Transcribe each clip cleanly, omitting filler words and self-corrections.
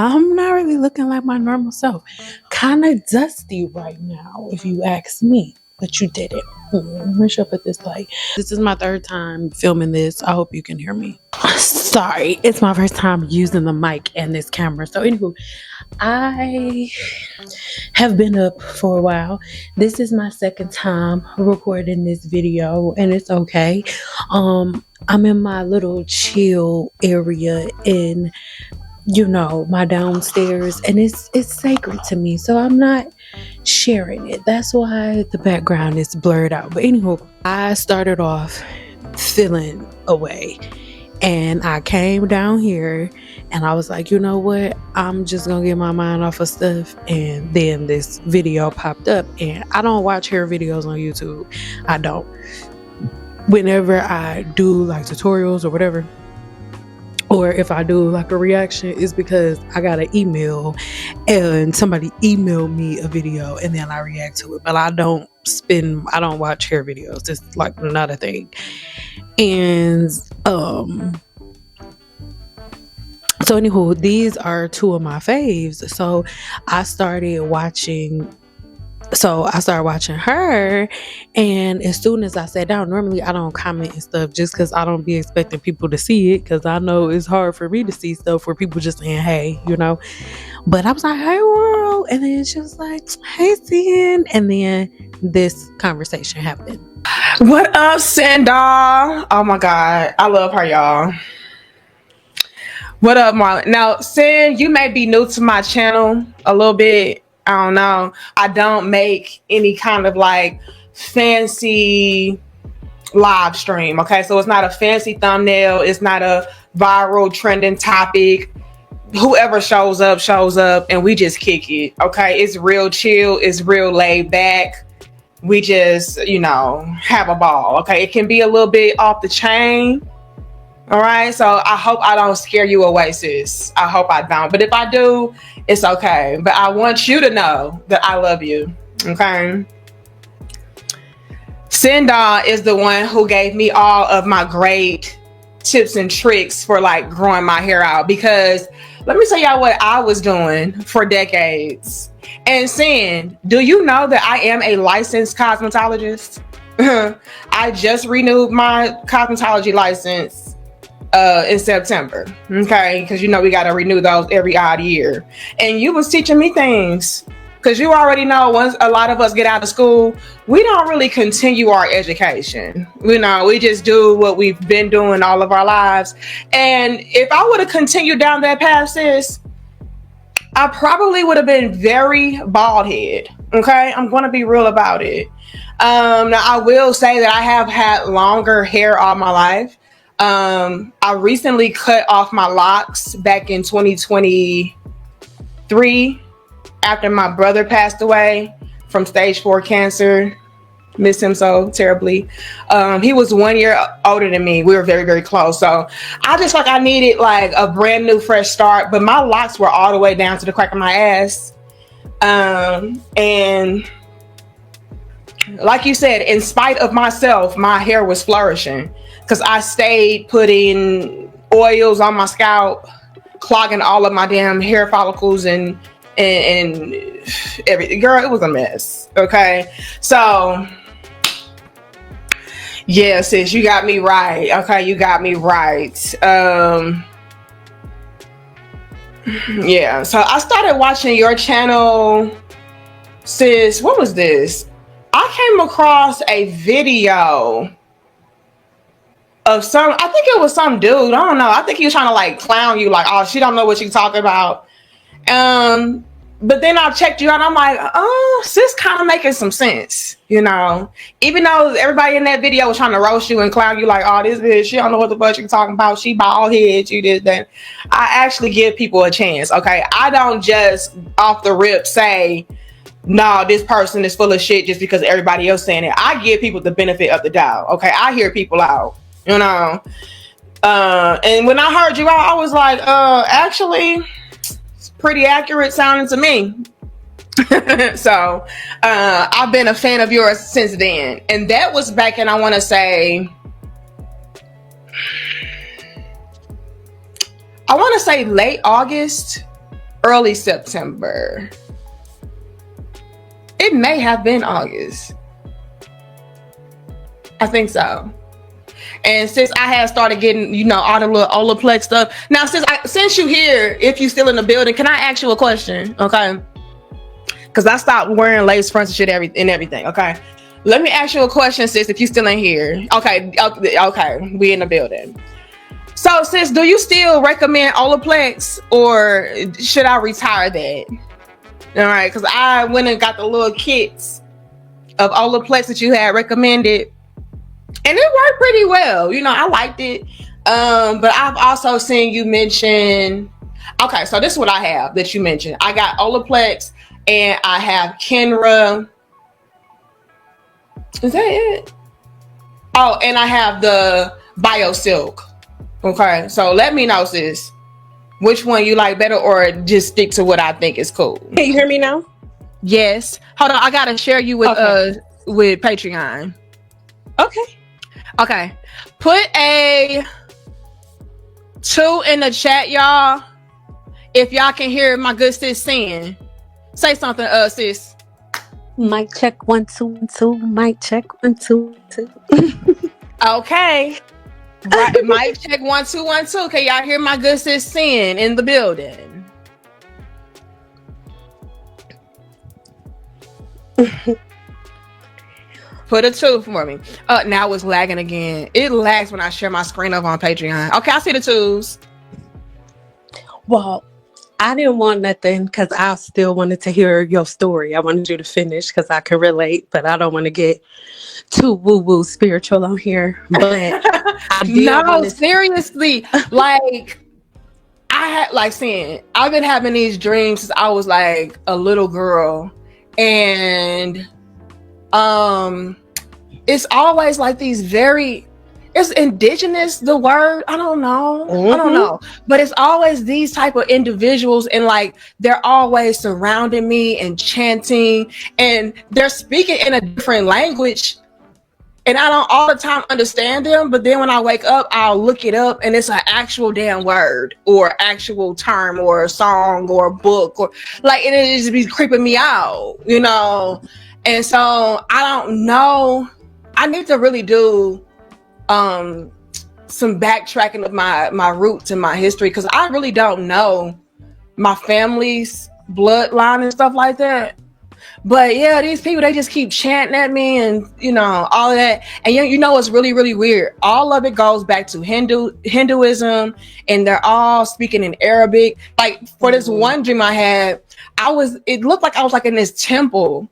I'm not really looking like my normal self. Kind of dusty right now, if you ask me. But you did it. Let me show up at this light. This is my third time filming this. I hope you can hear me. Sorry, it's my first time using the mic and this camera. So anywho, I have been up for a while. This is my second time recording this video, and it's okay. I'm in my little chill area in my downstairs, and it's sacred to me, so I'm not sharing it. That's why the background is blurred out. But anywho, I started off feeling away, and I came down here and I was like, you know what, I'm just gonna get my mind off of stuff. And then this video popped up, and I don't watch hair videos on YouTube. I don't. Whenever I do like tutorials or whatever, or if I do like a reaction, it's because I got an email and somebody emailed me a video and then I react to it. But I don't watch hair videos. It's like not a thing. And so anywho, these are two of my faves. So I started watching her, and as soon as I sat down, normally I don't comment and stuff just because I don't be expecting people to see it, because I know it's hard for me to see stuff where people just saying hey, but I was like, hey world, and then she was like, hey Sin, and then this conversation happened. What up, Sandal? Oh my god, I love her, y'all. What up, Marlon? Now, Sin, you may be new to my channel a little bit. I don't know. I don't make any kind of like fancy live stream. Okay, so it's not a fancy thumbnail. It's not a viral trending topic. Whoever shows up, and we just kick it. Okay, it's real chill. It's real laid back. We just, have a ball. Okay, it can be a little bit off the chain. All right, so I hope I don't scare you away, sis. I hope I don't. But if I do, it's okay. But I want you to know that I love you. Okay. Sinda is the one who gave me all of my great tips and tricks for like growing my hair out, because let me tell y'all what I was doing for decades. And Sin, do you know that I am a licensed cosmetologist? I just renewed my cosmetology license in September. Okay, because we got to renew those every odd year. And you was teaching me things, because you already know once a lot of us get out of school, we don't really continue our education. We just do what we've been doing all of our lives. And if I would have continued down that path, sis, I probably would have been very bald head. Okay, I'm going to be real about it. Now I will say that I have had longer hair all my life. I recently cut off my locks back in 2023 after my brother passed away from stage 4 cancer. Miss him so terribly. He was 1 year older than me. We were very, very close. So I just I needed like a brand new fresh start, but my locks were all the way down to the crack of my ass. And like you said, in spite of myself, my hair was flourishing, because I stayed putting oils on my scalp, clogging all of my damn hair follicles and everything. Girl, it was a mess. Okay, so yeah, sis, you got me right. Okay, you got me right. Yeah, so I started watching your channel, sis. What was this? I came across a video of I think it was some dude. I don't know. I think he was trying to like clown you, like, oh, she don't know what she's talking about. But then I checked you out. I'm like, oh, sis kind of making some sense, even though everybody in that video was trying to roast you and clown you, like, oh, this bitch, she don't know what the fuck she's talking about. She bald head, you did that. I actually give people a chance. Okay, I don't just off the rip say, no, this person is full of shit just because everybody else saying it. I give people the benefit of the doubt. Okay, I hear people out, and when I heard you out, I was like, actually, it's pretty accurate sounding to me. So I've been a fan of yours since then, and that was back in, I want to say late August early September. It may have been August. I think so. And since I had started getting, you know, all the little Olaplex stuff. Now, since you here, if you still in the building, can I ask you a question? Okay. Because I stopped wearing lace fronts and shit and everything. Okay. Let me ask you a question, sis, if you still in here. Okay. Okay. We in the building. So, sis, do you still recommend Olaplex, or should I retire that? All right. Because I went and got the little kits of Olaplex that you had recommended. And it worked pretty well. You know, I liked it. But I've also seen you mention... Okay, so this is what I have that you mentioned. I got Olaplex and I have Kenra. Is that it? Oh, and I have the BioSilk. Okay, so let me know, sis, which one you like better, or just stick to what I think is cool. Can you hear me now? Yes. Hold on, I gotta share you with Patreon. Okay. Put a 2 in the chat, y'all. If y'all can hear my good sis saying. Say something, sis. Mic check 1 2 1 2. Mic check 1 2 2. Okay. Right. Mic check 1 2 1 2. Can y'all hear my good sis saying in the building? Put a 2 for me. Now it's lagging again. It lags when I share my screen up on Patreon. Okay, I see the 2s. Well, I didn't want nothing because I still wanted to hear your story. I wanted you to finish because I can relate, but I don't want to get too woo-woo spiritual on here. But I did seriously. Like, I've been having these dreams since I was like a little girl. And it's always like these it's indigenous, the word. I don't know. But it's always these type of individuals, and like they're always surrounding me and chanting, and they're speaking in a different language. And I don't all the time understand them, but then when I wake up, I'll look it up and it's an actual damn word or actual term or a song or a book, or like, and it just be creeping me out, you know? And so I don't know. I need to really do some backtracking of my roots and my history, because I really don't know my family's bloodline and stuff like that. But yeah, these people, they just keep chanting at me and, you know, all of that. And you know what's really, really weird? All of it goes back to Hinduism, and they're all speaking in Arabic. Like for this one dream I had, it looked like I was like in this temple.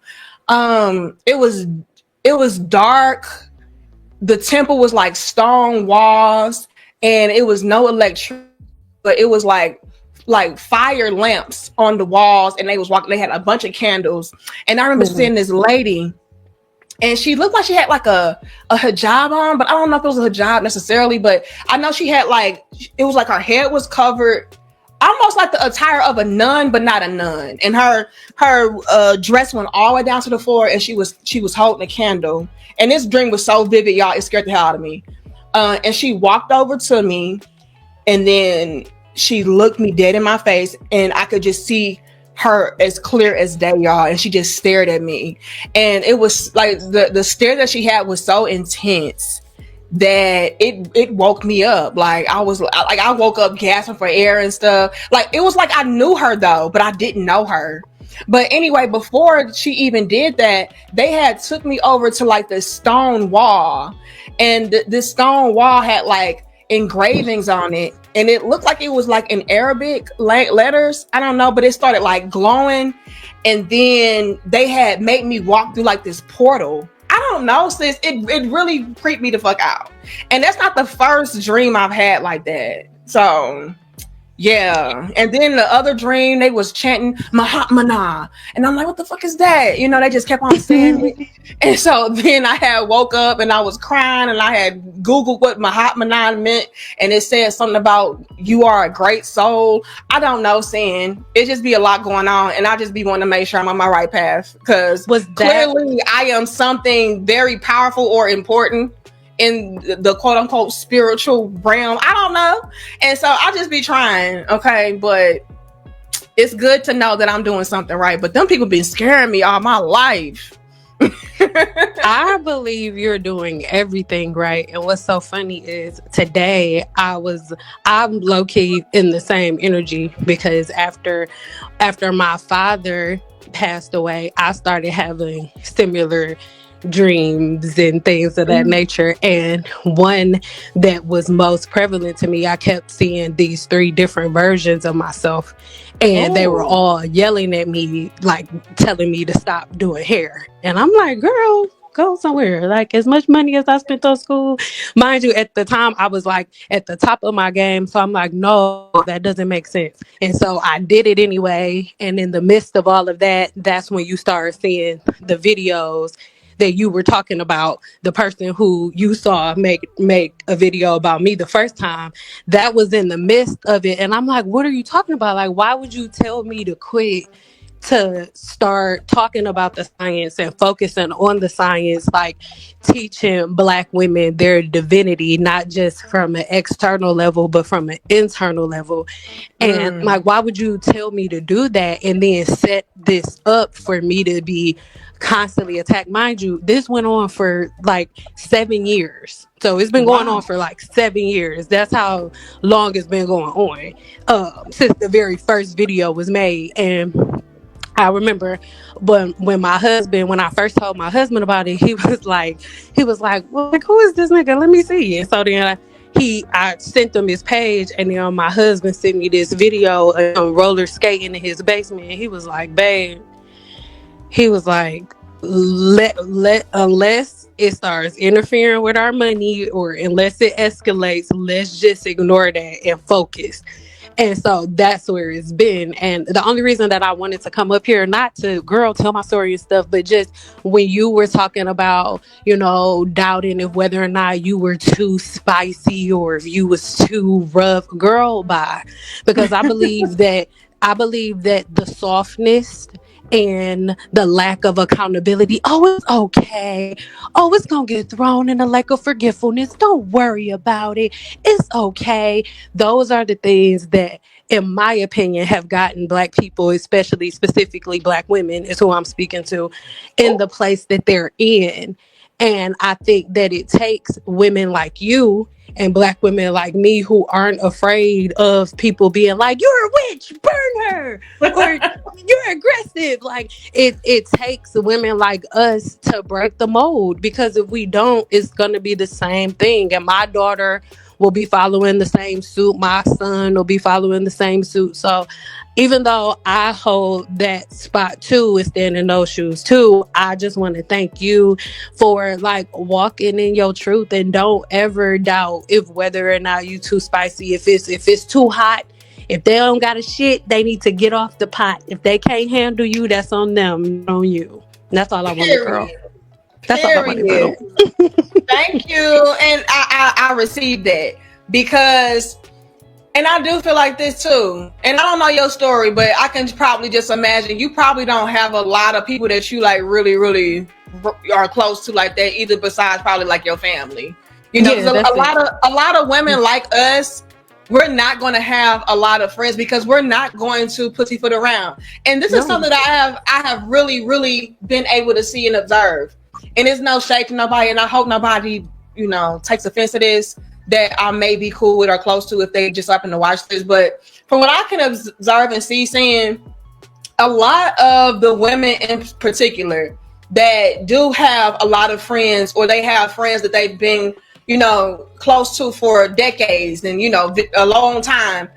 It was dark. The temple was like stone walls, and it was no electricity, but it was like fire lamps on the walls, and they had a bunch of candles. And I remember seeing this lady, and she looked like she had like a hijab on, but I don't know if it was a hijab necessarily, but I know she had it was like her head was covered, almost like the attire of a nun, but not a nun. And her dress went all the way down to the floor, and she was holding a candle. And this dream was so vivid, y'all, it scared the hell out of me. And she walked over to me, and then she looked me dead in my face, and I could just see her as clear as day, y'all. And she just stared at me. And it was like the stare that she had was so intense that it woke me up. Like I woke up gasping for air and stuff. Like it was like I knew her though, but I didn't know her. But anyway, before she even did that, they had took me over to like this stone wall, and this stone wall had like engravings on it, and it looked like it was like in Arabic letters. I don't know, but it started like glowing, and then they had made me walk through like this portal. I don't know, sis. It really creeped me the fuck out. And that's not the first dream I've had like that. So yeah. And then the other dream, they was chanting Mahatmana. And I'm like, what the fuck is that? You know, they just kept on saying it. And so then I had woke up and I was crying, and I had Googled what Mahatmana meant. And it said something about you are a great soul. I don't know, saying it just be a lot going on. And I just be wanting to make sure I'm on my right path, because clearly I am something very powerful or important in the quote unquote spiritual realm. I don't know. And so I just be trying. Okay. But it's good to know that I'm doing something right. But them people been scaring me all my life. I believe you're doing everything right. And what's so funny is today I'm low key in the same energy because after my father passed away, I started having similar dreams and things of that nature. And one that was most prevalent to me, I kept seeing these three different versions of myself, and they were Oh, all yelling at me, like telling me to stop doing hair. And I'm like, girl, go somewhere. Like, as much money as I spent on school, mind you, at the time I was like at the top of my game. So I'm like, no, that doesn't make sense. And so I did it anyway. And in the midst of all of that, that's when you start seeing the videos that you were talking about. The person who you saw make a video about me the first time, that was in the midst of it. And I'm like, what are you talking about? Like, why would you tell me to quit to start talking about the science and focusing on the science, like teaching Black women their divinity, not just from an external level, but from an internal level? And like, why would you tell me to do that and then set this up for me to be constantly attacked? Mind you, this went on for like 7 years. So it's been going on wow. for like 7 years. That's how long it's been going on, since the very first video was made. And I remember when I first told my husband about it, he was like, well, like, who is this nigga? Let me see. And so then I sent him his page, and then my husband sent me this video of him roller skating in his basement. And he was like, babe, he was like, let unless it starts interfering with our money or unless it escalates, let's just ignore that and focus. And so that's where it's been. And the only reason that I wanted to come up here, not to girl tell my story and stuff, but just when you were talking about, doubting if whether or not you were too spicy or if you was too rough, girl, bye. Because I believe that the softness and the lack of accountability. Oh, it's okay. Oh, it's gonna get thrown in the lake of forgetfulness. Don't worry about it. It's okay. Those are the things that, in my opinion, have gotten Black people, especially specifically Black women, is who I'm speaking to, in the place that they're in. And I think that it takes women like you and Black women like me who aren't afraid of people being like, you're a witch, burn her, or you're aggressive. Like, it takes women like us to break the mold, because if we don't, it's gonna be the same thing. And my daughter will be following the same suit. My son will be following the same suit. So even though I hold that spot too and stand in those shoes too, I just want to thank you for like walking in your truth, and don't ever doubt if whether or not you too spicy. If it's too hot, if they don't got a shit, they need to get off the pot. If they can't handle you, that's on them, not on you. And that's all I wanted, girl. Period. That's all I wanted, Period. girl. Thank you. And I received that because, and I do feel like this too. And I don't know your story, but I can probably just imagine you probably don't have a lot of people that you like really, really are close to like that either, besides probably like your family. Yeah, Because that's a lot of women like us, we're not going to have a lot of friends because we're not going to pussyfoot around. And this is something that I have really, really been able to see and observe. And it's no shade to nobody, and I hope nobody, takes offense to this, that I may be cool with or close to if they just happen to watch this. But from what I can observe and see, seeing a lot of the women in particular that do have a lot of friends, or they have friends that they've been, close to for decades and, a long time,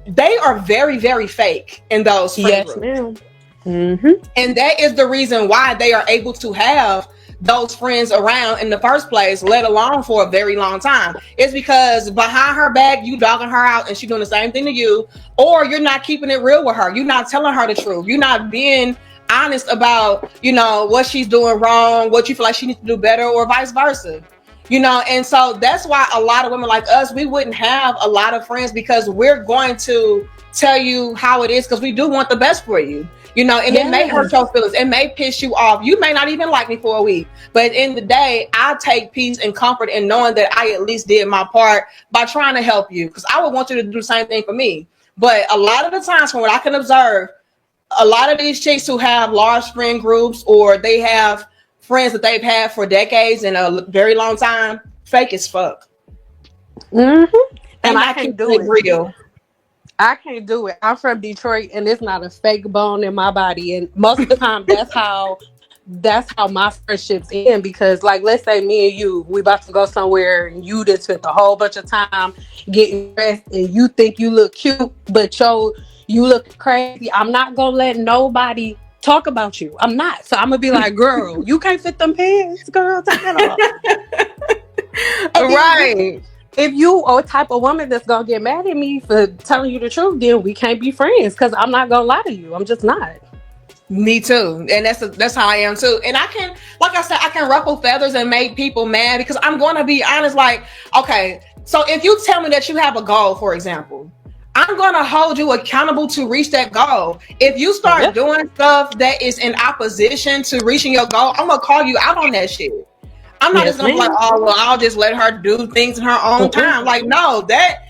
they are very, very fake in those friend groups. ma'am. Mm-hmm. And that is the reason why they are able to have those friends around in the first place, let alone for a very long time. It's because behind her back, you dogging her out and she doing the same thing to you, or you're not keeping it real with her. You're not telling her the truth. You're not being honest about, what she's doing wrong, what you feel like she needs to do better, or vice versa. And so that's why a lot of women like us, we wouldn't have a lot of friends, because we're going to tell you how it is, because we do want the best for you. And it may hurt your feelings. It may piss you off. You may not even like me for a week. But in the day, I take peace and comfort in knowing that I at least did my part by trying to help you, because I would want you to do the same thing for me. But a lot of the times, from what I can observe, a lot of these chicks who have large friend groups, or they have friends that they've had for decades and a very long time, fake as fuck. Mm-hmm. And I I can't keep do it it. real. I can't do it. I'm from Detroit, and it's not a fake bone in my body. And most of the time, that's how my friendships end. Because, like, let's say me and you, we about to go somewhere, and you just spent a whole bunch of time getting dressed, and you think you look cute, but you look crazy. I'm not gonna let nobody talk about you. I'm not. So I'm gonna be like, girl, you can't fit them pants, girl. Take that off. And then Right. if you are a type of woman that's gonna get mad at me for telling you the truth, then we can't be friends, because I'm not gonna lie to you. I'm just not. Me too. And that's how I am too. And I can, like I said, I can ruffle feathers and make people mad, because I'm going to be honest. Like, okay, so if you tell me that you have a goal, for example, I'm going to hold you accountable to reach that goal. If you start Yep. doing stuff that is in opposition to reaching your goal, I'm going to call you out on that shit. I'm not just Yes, gonna be like, ma'am. oh well, I'll just let her do things in her own Mm-mm. time. Like, no, that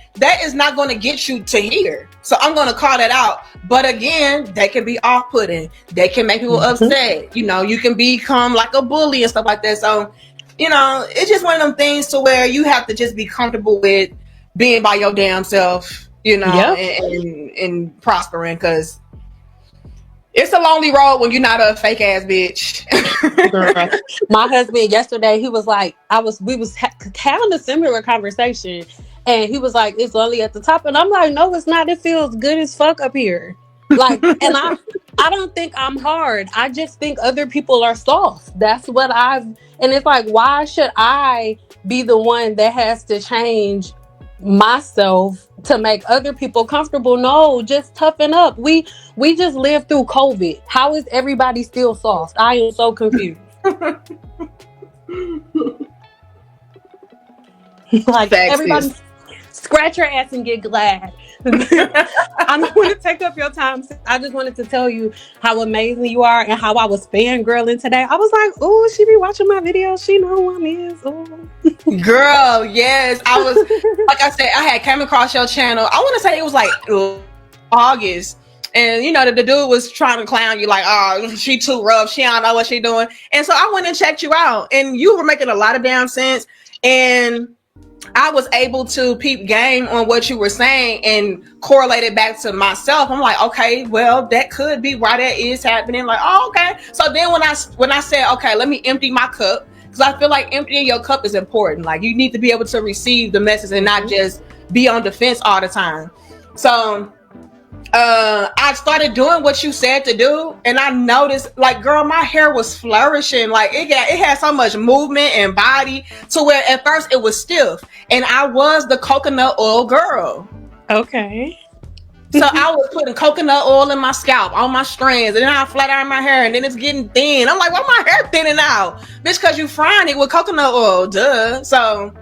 is not going to get you to here. So I'm going to call that out. But again, they can be off-putting. They can make people Mm-hmm. upset. You know, you can become like a bully and stuff like that. So, you know, it's just one of them things to where you have to just be comfortable with being by your damn self, you know, Yep. and prospering, because it's a lonely road when you're not a fake ass bitch. Girl. My husband yesterday, he was like, we was having a similar conversation, and he was like, it's only at the top, and I'm like, no, it's not. It feels good as fuck up here. Like, and I don't think I'm hard. I just think other people are soft. That's what and it's like, why should I be the one that has to change myself to make other people comfortable? No, just toughen up. We just lived through COVID. How is everybody still soft? I am so confused. Like, Facts, everybody sis. scratch your ass and get glad. I don't want to take up your time. I just wanted to tell you how amazing you are, and how I was fangirling today. I was like, oh, she be watching my videos. She know who I is. Oh. Girl, yes. I was, like I said, I had came across your channel. I want to say it was like August. And you know, the dude was trying to clown you, like, oh, she too rough. She don't know what she doing. And so I went and checked you out, and you were making a lot of damn sense. And I was able to peep game on what you were saying and correlate it back to myself. I'm like, okay, well, that could be why that is happening. Like, oh, okay. So then when I said, okay, let me empty my cup, because I feel like emptying your cup is important. Like, you need to be able to receive the message and not just be on defense all the time. So I started doing what you said to do, and I noticed, like, girl, my hair was flourishing. Like, it had so much movement and body, to where at first it was stiff, and I was the coconut oil girl. Okay. So I was putting coconut oil in my scalp, on my strands, and then I flat iron my hair, and then it's getting thin. I'm like, why my hair thinning out? Bitch, because you frying it with coconut oil, duh. So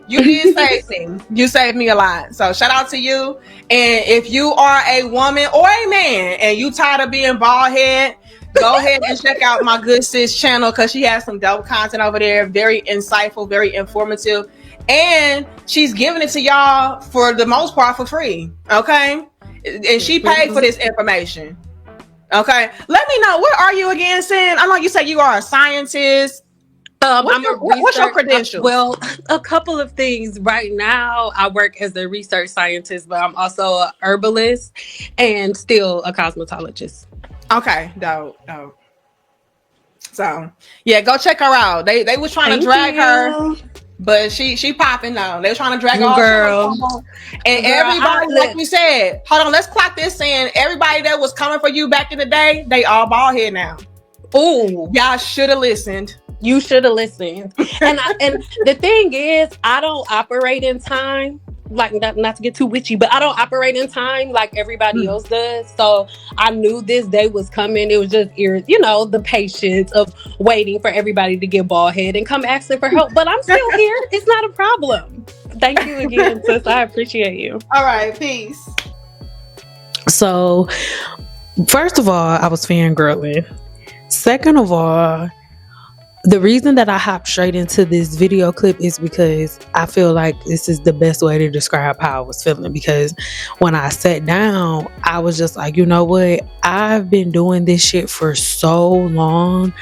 you did save me. You saved me a lot. So shout out to you. And if you are a woman or a man and you tired of being bald head, go ahead and check out my good sis channel, because she has some dope content over there. Very insightful, very informative. And she's giving it to y'all for the most part for free. Okay? And she paid for this information. Okay? Let me know, where are you again, Sin? I know you say you are a scientist. What's your credentials? Well, a couple of things. Right now, I work as a research scientist, but I'm also a herbalist and still a cosmetologist. Okay, dope. So yeah, go check her out. They was trying to drag her, but she popping now. They were trying to drag her, girl. And Girl, everybody, like you said, hold on, let's clock this in. Everybody that was coming for you back in the day, they all bald head now. Oh, y'all should have listened. You should have listened. And the thing is, I don't operate in time. Like, not to get too witchy, but I don't operate in time like everybody else does. So I knew this day was coming. It was just, the patience of waiting for everybody to get bald head and come asking for help. But I'm still here. It's not a problem. Thank you again, sis. I appreciate you. All right, peace. So, first of all, I was fangirling. Second of all, the reason that I hopped straight into this video clip is because I feel like this is the best way to describe how I was feeling. Because when I sat down, I was just like, you know what? I've been doing this shit for so long.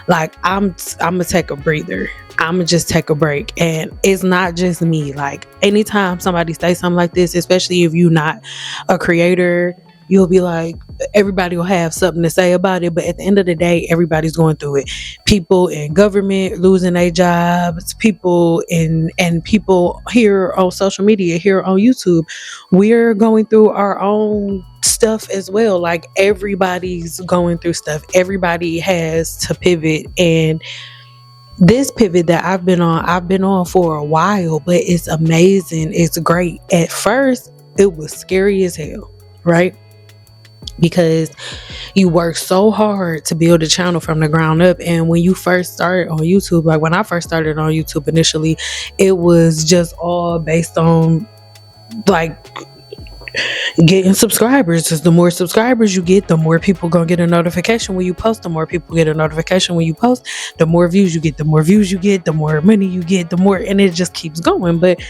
Like, I'm gonna take a breather. I'm gonna just take a break. And it's not just me. Like, anytime somebody says something like this, especially if you're not a creator, you'll be like, everybody will have something to say about it. But at the end of the day, everybody's going through it. People in government losing their jobs, people and people here on social media, here on YouTube, we're going through our own stuff as well. Like, everybody's going through stuff. Everybody has to pivot. And this pivot that I've been on for a while, but it's amazing. It's great. At first, it was scary as hell, right? Because you work so hard to build a channel from the ground up. And when you first started on YouTube, like when I first started on YouTube initially, it was just all based on like getting subscribers. Because the more subscribers you get, the more people gonna get a notification when you post. The more people get a notification when you post, the more views you get. The more views you get, the more money you get, the more, and it just keeps going. But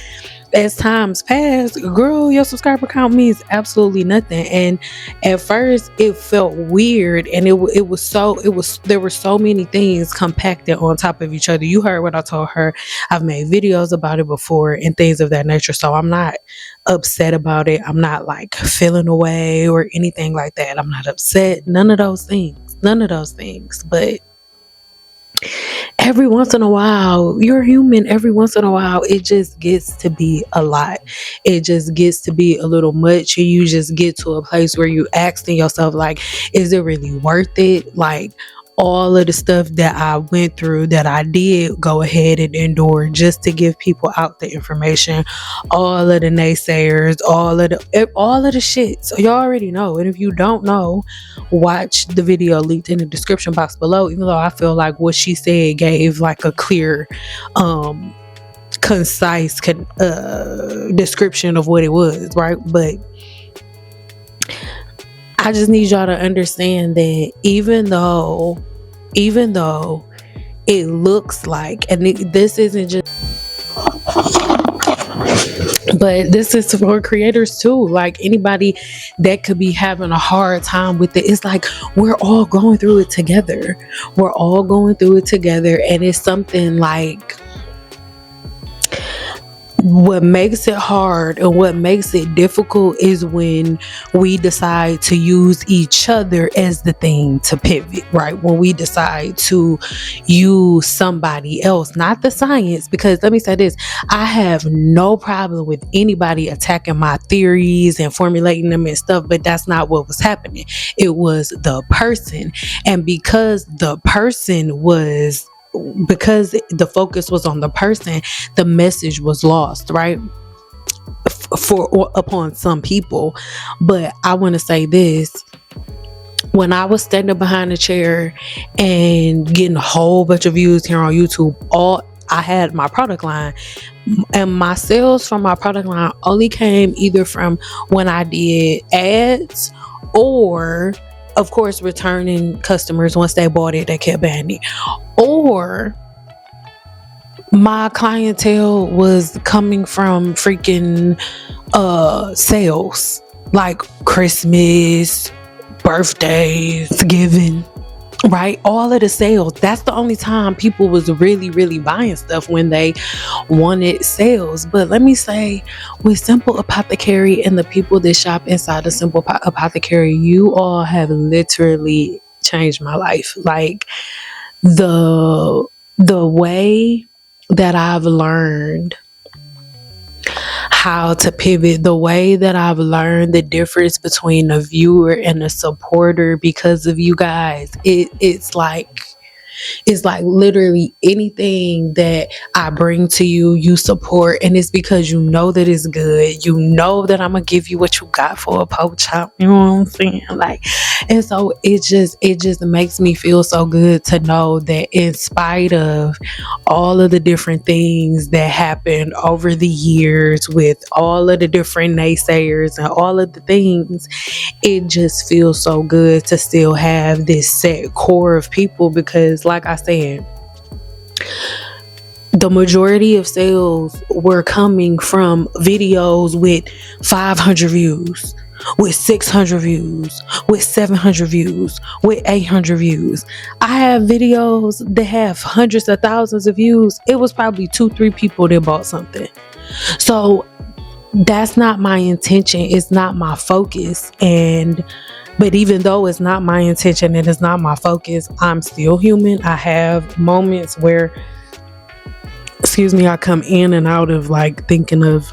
as times pass, girl, your subscriber count means absolutely nothing. And at first it felt weird, and there were so many things compacted on top of each other. You heard what I told her. I've made videos about it before and things of that nature. So I'm not upset about it. I'm not like feeling away or anything like that. I'm not upset. None of those things. But every once in a while, you're human. Every once in a while, it just gets to be a lot. It just gets to be a little much. And you just get to a place where you asking yourself, like, is it really worth it? Like, all of the stuff that I went through, that I did go ahead and endure just to give people out the information, all of the naysayers, all of the shit. So you already know. And if you don't know, watch the video linked in the description box below. Even though I feel like what she said gave like a clear, concise description of what it was, right? But I just need y'all to understand that even though it looks like, and this isn't just, but this is for creators too. Like, anybody that could be having a hard time with it, it's like we're all going through it together. And it's something like, what makes it hard and what makes it difficult is when we decide to use each other as the thing to pivot, right? When we decide to use somebody else, not the science. Because let me say this, I have no problem with anybody attacking my theories and formulating them and stuff, but that's not what was happening. It was the person. And because the focus was on the person, the message was lost, right? Upon some people. But I want to say this. When I was standing behind the chair and getting a whole bunch of views here on YouTube, I had my product line, and my sales from my product line only came either from when I did ads, or of course returning customers. Once they bought it, they kept buying it, or my clientele was coming from freaking sales, like Christmas, birthdays, Thanksgiving, right? All of the sales. That's the only time people was really, really buying stuff, when they wanted sales. But let me say, with Simple Apothecary and the people that shop inside the Simple Apothecary, you all have literally changed my life. Like, the way that I've learned how to pivot, the way that I've learned the difference between a viewer and a supporter because of you guys, it's like literally anything that I bring to you, you support, and it's because you know that it's good. You know that I'm gonna give you what you got for a pork chop. You know what I'm saying? Like, and so it just makes me feel so good to know that in spite of all of the different things that happened over the years, with all of the different naysayers and all of the things, it just feels so good to still have this set core of people. Because like I said, the majority of sales were coming from videos with 500 views, with 600 views, with 700 views, with 800 views. I have videos that have hundreds of thousands of views. It was probably 2-3 people that bought something. So that's not my intention. It's not my focus. But even though it's not my intention and it's not my focus, I'm still human. I have moments where, I come in and out of like thinking of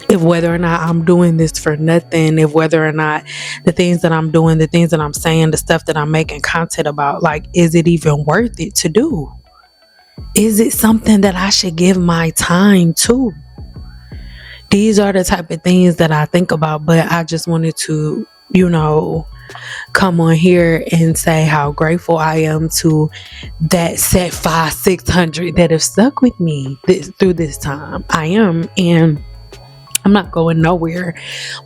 if whether or not I'm doing this for nothing, if whether or not the things that I'm doing, the things that I'm saying, the stuff that I'm making content about, like, is it even worth it to do? Is it something that I should give my time to? These are the type of things that I think about, but I just wanted to, come on here and say how grateful I am to that set 500-600 that have stuck with me through this time. I am, and I'm not going nowhere,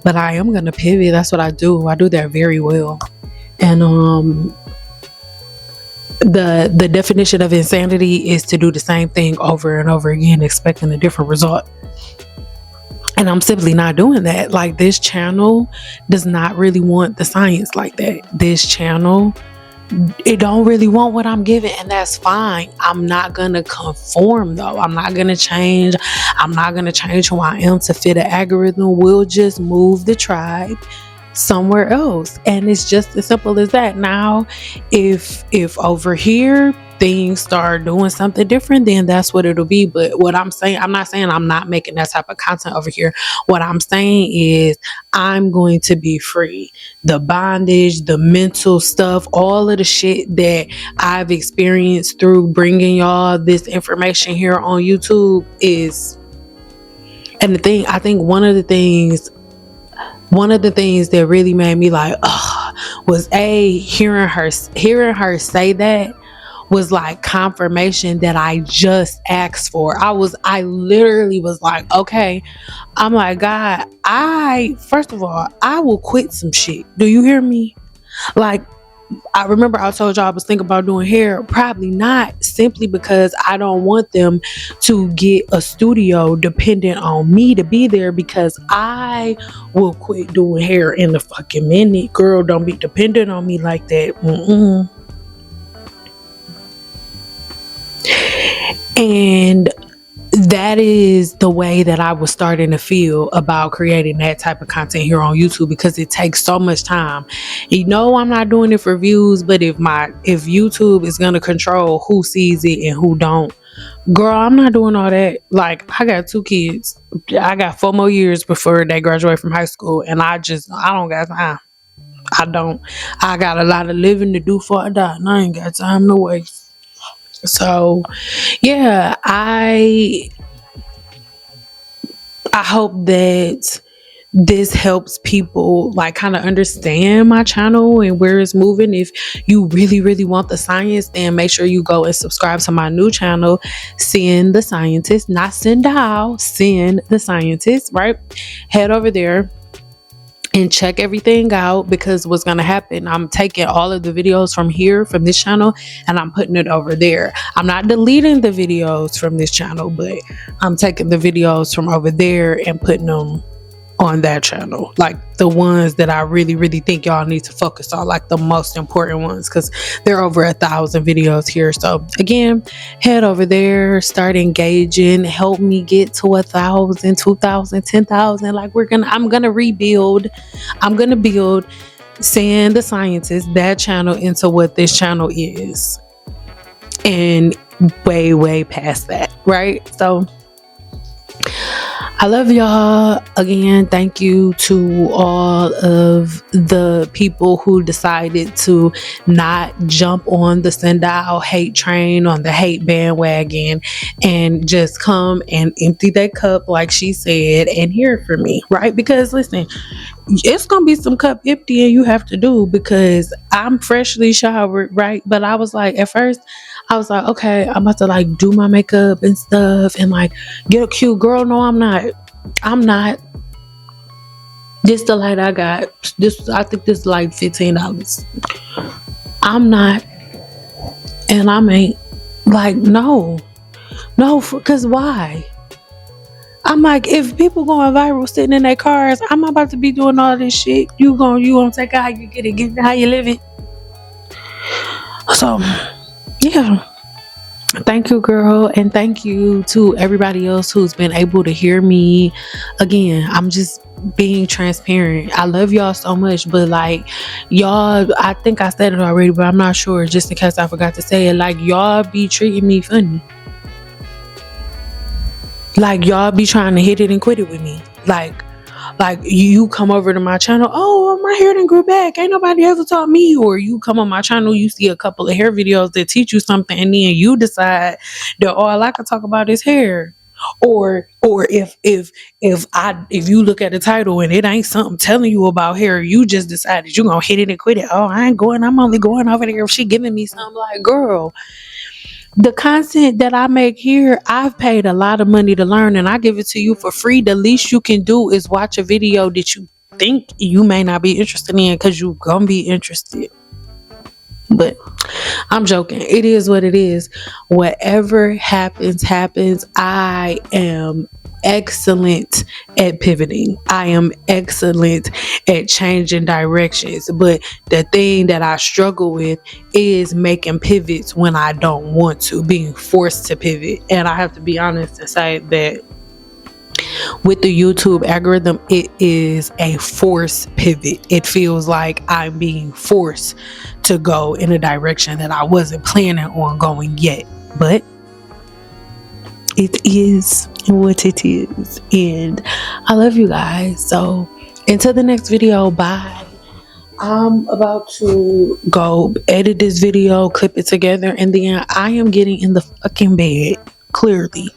but I am going to pivot. That's what I do. I do that very well. And the definition of insanity is to do the same thing over and over again, expecting a different result. And I'm simply not doing that. Like, this channel does not really want the science like that. This channel, it don't really want what I'm giving, and that's fine. I'm not gonna conform though. I'm not gonna change. I'm not gonna change who I am to fit an algorithm. We'll just move the tribe somewhere else, and it's just as simple as that. Now, if over here things start doing something different, then that's what it'll be. But what I'm saying, I'm not saying I'm not making that type of content over here. What I'm saying is I'm going to be free. The bondage, the mental stuff, all of the shit that I've experienced through bringing y'all this information here on YouTube is, and I think one of the things that really made me like, was hearing her say that was like confirmation that I just asked for. I literally was like, okay. I'm like, God, first of all, I will quit some shit. Do you hear me? Like, I remember I told y'all I was thinking about doing hair. Probably not, simply because I don't want them to get a studio dependent on me to be there, because I will quit doing hair in a fucking minute. Girl, don't be dependent on me like that. And that is the way that I was starting to feel about creating that type of content here on YouTube, because it takes so much time. I'm not doing it for views, but if YouTube is gonna control who sees it and who don't, girl, I'm not doing all that. Like, I got 2 kids. I got 4 more years before they graduate from high school, and I don't got time. I got a lot of living to do before I die, and I ain't got time to waste. So yeah, I hope that this helps people like kind of understand my channel and where it's moving. If you really, really want the science, then make sure you go and subscribe to my new channel, Send the Scientist, not Send How, Send the Scientist, right? Head over there and check everything out, because what's going to happen, I'm taking all of the videos from this channel, and I'm putting it over there. I'm not deleting the videos from this channel, but I'm taking the videos from over there and putting them on that channel, like the ones that I really, really think y'all need to focus on, like the most important ones, because there are over 1,000 videos here. So again, head over there, start engaging, help me get to 1,000, 2,000, 10,000. Like, I'm gonna build Send the Scientist, that channel, into what this channel is, and way, way past that, right? So I love y'all. Again, thank you to all of the people who decided to not jump on the Sendal hate train, on the hate bandwagon, and just come and empty that cup, like she said, and hear it from me, right? Because listen, it's gonna be some cup emptying you have to do, because I'm freshly showered, right? But I was like, at first I was like, okay, I'm about to like do my makeup and stuff and like get a cute girl. No, I'm not. This the light I got. I think this is like $15. I'm not, and I ain't. Like, no, because why? I'm like, if people going viral sitting in their cars, I'm about to be doing all this shit. You gonna take it how you get it how you live it. So, yeah. Thank you, girl, and thank you to everybody else who's been able to hear me. Again, I'm just being transparent. I love y'all so much, but like, y'all, I think I said it already, but I'm not sure, just in case I forgot to say it. Like, y'all be treating me funny. Like, y'all be trying to hit it and quit it with me. Like you come over to my channel, oh, my hair done grew back, ain't nobody ever taught me. Or you come on my channel, you see a couple of hair videos that teach you something, and then you decide that all I can talk about is hair. Or if you look at the title and it ain't something telling you about hair, you just decided you gonna hit it and quit it. Oh, I'm only going over there if she giving me something. Like, girl, the content that I make here, I've paid a lot of money to learn, and I give it to you for free. The least you can do is watch a video that you think you may not be interested in, because you gonna be interested. But I'm joking. It is what it is. Whatever happens. I am excellent at pivoting. I am excellent at changing directions. But the thing that I struggle with is making pivots when I don't want to, being forced to pivot. And I have to be honest and say that with the YouTube algorithm, it is a forced pivot. It feels like I'm being forced to go in a direction that I wasn't planning on going yet. But it is what it is. And I love you guys. So until the next video, bye. I'm about to go edit this video, clip it together, and then I am getting in the fucking bed, clearly.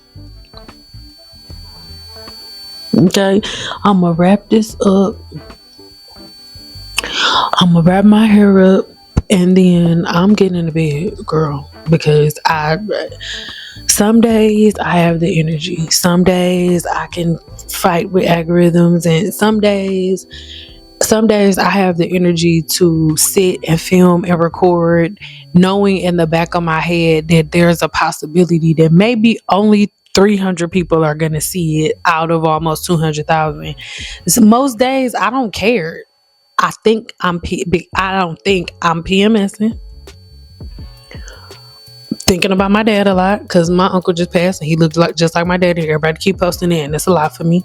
Okay, I'm gonna wrap this up. I'm gonna wrap my hair up, and then I'm getting in the bed, girl, because some days I have the energy. Some days I can fight with algorithms, and some days I have the energy to sit and film and record, knowing in the back of my head that there's a possibility that maybe only 300 people are going to see it out of almost 200,000. So most days I don't care. I don't think I'm PMSing. Thinking about my dad a lot, because my uncle just passed and he looked just like my daddy. Everybody keep posting it, and it's a lot for me.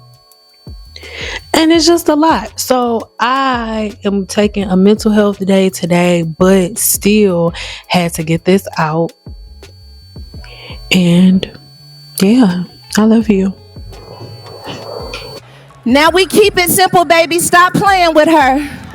And it's just a lot. So I am taking a mental health day today, but still had to get this out. And yeah, I love you. Now we keep it simple, baby. Stop playing with her.